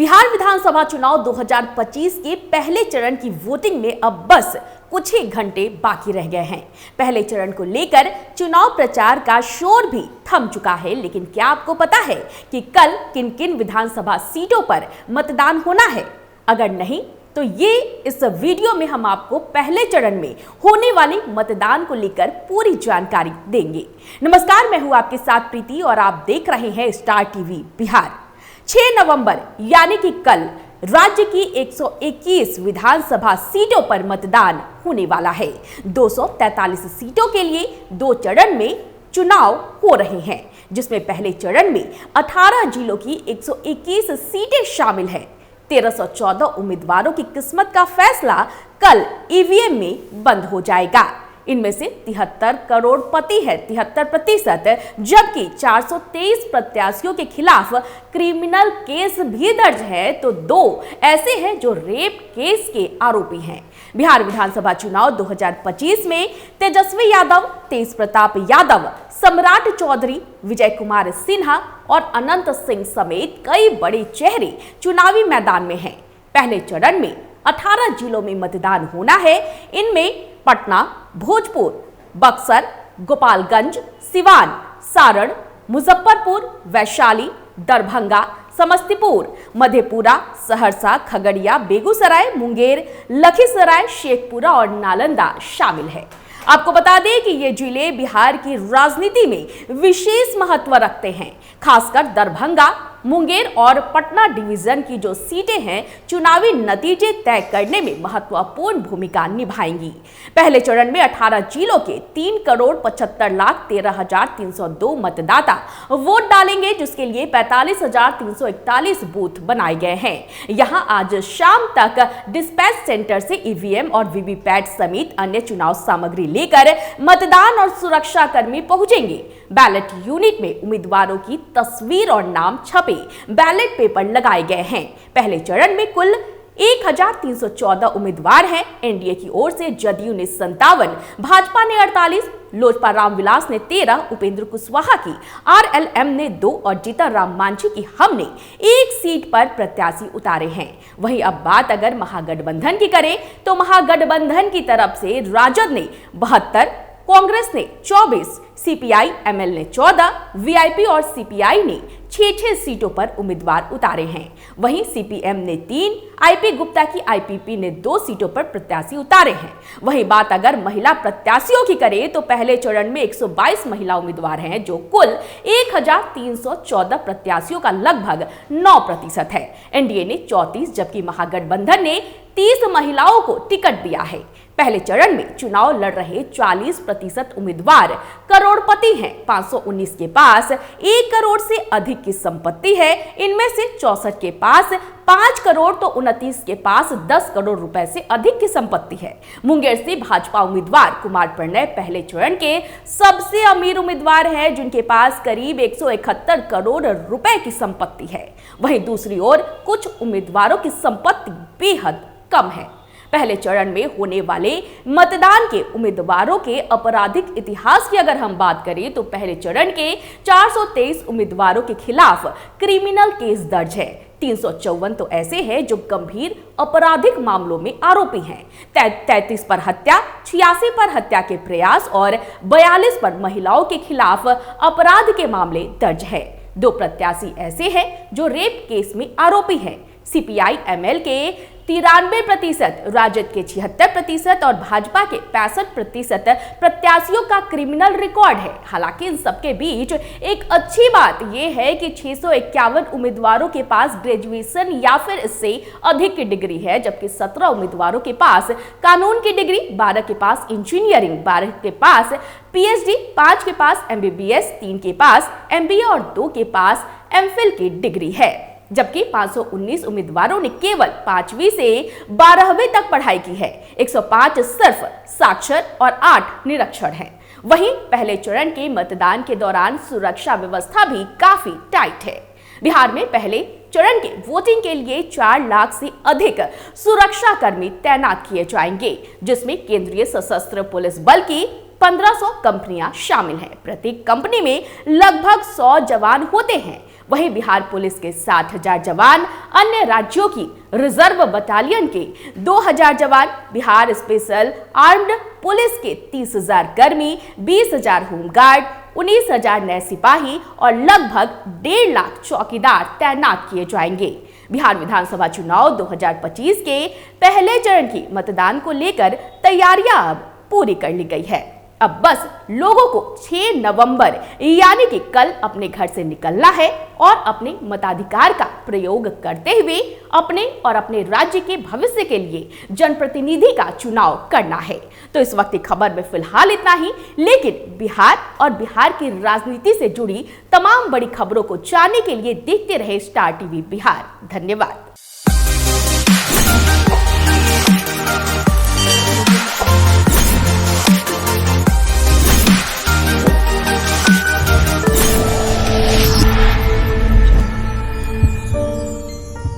बिहार विधानसभा चुनाव 2025 के पहले चरण की वोटिंग में अब बस कुछ ही घंटे बाकी रह गए हैं। पहले चरण को लेकर चुनाव प्रचार का शोर भी थम चुका है, लेकिन क्या आपको पता है कि कल किन किन विधानसभा सीटों पर मतदान होना है? अगर नहीं तो ये इस वीडियो में हम आपको पहले चरण में होने वाली मतदान को लेकर पूरी जानकारी देंगे। नमस्कार, मैं हूं आपके साथ प्रीति और आप देख रहे हैं स्टार टीवी बिहार। 6 नवंबर यानी कि कल राज्य की 121 विधानसभा सीटों पर मतदान होने वाला है। 243 सीटों के लिए 2 चरण में चुनाव हो रहे हैं, जिसमें पहले चरण में 18 जिलों की 121 सीटें शामिल हैं। 1314 उम्मीदवारों की किस्मत का फैसला कल ईवीएम में बंद हो जाएगा। इनमें से 73 करोड़पति है 73%, जबकि 423 प्रत्याशियों के खिलाफ क्रिमिनल केस भी दर्ज है, तो 2 ऐसे हैं जो रेप केस के आरोपी हैं। बिहार विधानसभा चुनाव 2025 में तेजस्वी यादव, तेज प्रताप यादव, सम्राट चौधरी, विजय कुमार सिन्हा और अनंत सिंह समेत कई बड़े चेहरे चुनावी मैदान में हैं। पहले चरण में 18 जिलों में मतदान होना है। इनमें पटना, भोजपुर, बक्सर, गोपालगंज, सिवान, सारण, मुजफ्फरपुर, वैशाली, दरभंगा, समस्तीपुर, मधेपुरा, सहरसा, खगड़िया, बेगूसराय, मुंगेर, लखीसराय, शेखपुरा और नालंदा शामिल है। आपको बता दें कि ये जिले बिहार की राजनीति में विशेष महत्व रखते हैं। खासकर दरभंगा, मुंगेर और पटना डिवीजन की जो सीटें हैं, चुनावी नतीजे तय करने में महत्वपूर्ण भूमिका निभाएंगी। पहले चरण में 18 जिलों के 3,75,13,302 मतदाता वोट डालेंगे, जिसके लिए 45,341 बूथ बनाए गए हैं। यहां आज शाम तक डिस्पैच सेंटर से ईवीएम और वीवीपैट समेत अन्य चुनाव सामग्री लेकर मतदान और सुरक्षा कर्मी पहुंचेंगे। बैलेट यूनिट में उम्मीदवारों की तस्वीर और नाम छपे बैलेट पेपर लगाए गए हैं। पहले चरण में कुल 1314 उम्मीदवार हैं। एनडीए की ओर से जदयू ने 57, भाजपा ने 48, लोजपा रामविलास ने 13, उपेंद्र कुशवाहा की आरएलएम ने 2 और जीतन राम मांझी की हमने 1 सीट पर प्रत्याशी उतारे हैं। वहीं अब बात अगर महागठबंधन की करें तो महागठबंधन की तरफ से राजद ने 72, कांग्रेस ने 24, सीपीआई एमएल ने 14, वीआईपी और सीपीआई ने 6 सीटों पर उम्मीदवार उतारे हैं। वहीं सीपीएम ने 3, आईपी गुप्ता की आईपीपी ने 2 सीटों पर प्रत्याशी उतारे हैं। वहीं बात अगर महिला प्रत्याशियों की करें तो पहले चरण में 122 महिला उम्मीदवार हैं, जो कुल 1314 प्रत्याशियों का लगभग 9% है। एनडीए ने 34, जबकि महागठबंधन ने 30 महिलाओं को टिकट दिया है। पहले चरण में चुनाव लड़ रहे 40% उम्मीदवार करोड़पति हैं। 519 के पास 1 करोड़ से अधिक की संपत्ति है। इनमें से 64 के पास 5 करोड़ तो 29 के पास 10 करोड़ रुपए से अधिक की संपत्ति है। मुंगेर से भाजपा उम्मीदवार कुमार प्रणय पहले चरण के सबसे अमीर उम्मीदवार हैं, जिनके पास करीब 171 करोड़ रुपए की संपत्ति है। वहीं दूसरी ओर कुछ उम्मीदवारों की संपत्ति बेहद कम है। पहले चरण में होने वाले मतदान के उम्मीदवारों के आपराधिक इतिहास की अगर हम बात करें तो पहले चरण के 423 उम्मीदवारों के खिलाफ क्रिमिनल केस दर्ज है। 354 तो ऐसे हैं जो गंभीर आपराधिक मामलों में आरोपी हैं। 33 पर हत्या, 86 पर हत्या के प्रयास और 42 पर महिलाओं के खिलाफ अपराध के मामले दर्ज है। 2 प्रत्याशी ऐसे हैं जो रेप केस में आरोपी हैं। सीपीआई एमएल के 93%, राजद के 76% और भाजपा के 65% प्रत्याशियों का क्रिमिनल रिकॉर्ड है। हालांकि इन सबके बीच एक अच्छी बात यह है कि 651 उम्मीदवारों के पास ग्रेजुएशन या फिर इससे अधिक की डिग्री है, जबकि 17 उम्मीदवारों के पास कानून की डिग्री, 12 के पास इंजीनियरिंग, 12 के पास पीएचडी, 5 के पास एमबीबीएस, 3 के पास एमबीए और 2 के पास एमफिल की डिग्री है। जबकि 519 उम्मीदवारों ने केवल 5वीं से 12वीं तक पढ़ाई की है। 105 सिर्फ साक्षर और 8 निरक्षर हैं। वहीं पहले चरण के मतदान के दौरान सुरक्षा व्यवस्था भी काफी टाइट है। बिहार में पहले चरण के वोटिंग के लिए 4 लाख से अधिक सुरक्षा कर्मी तैनात किए जाएंगे, जिसमें केंद्रीय सशस्त्र पुलिस बल की 1500 कंपनियां शामिल हैं। प्रत्येक कंपनी में लगभग 100 जवान होते हैं। वहीं बिहार पुलिस के 60,000 जवान, अन्य राज्यों की रिजर्व बटालियन के 2,000 जवान, बिहार स्पेशल आर्म्ड पुलिस के 30,000 कर्मी, 20,000 होमगार्ड, 19,000 नए सिपाही और लगभग 1.5 लाख चौकीदार तैनात किए जाएंगे। बिहार विधानसभा चुनाव 2025 के पहले चरण की मतदान को लेकर तैयारियां अब पूरी कर ली गई है। अब बस लोगों को 6 नवंबर यानी कि कल अपने घर से निकलना है और अपने मताधिकार का प्रयोग करते हुए अपने और अपने राज्य के भविष्य के लिए जनप्रतिनिधि का चुनाव करना है। तो इस वक्त की खबर में फिलहाल इतना ही, लेकिन बिहार और बिहार की राजनीति से जुड़ी तमाम बड़ी खबरों को जानने के लिए देखते रहे स्टार टीवी बिहार। धन्यवाद।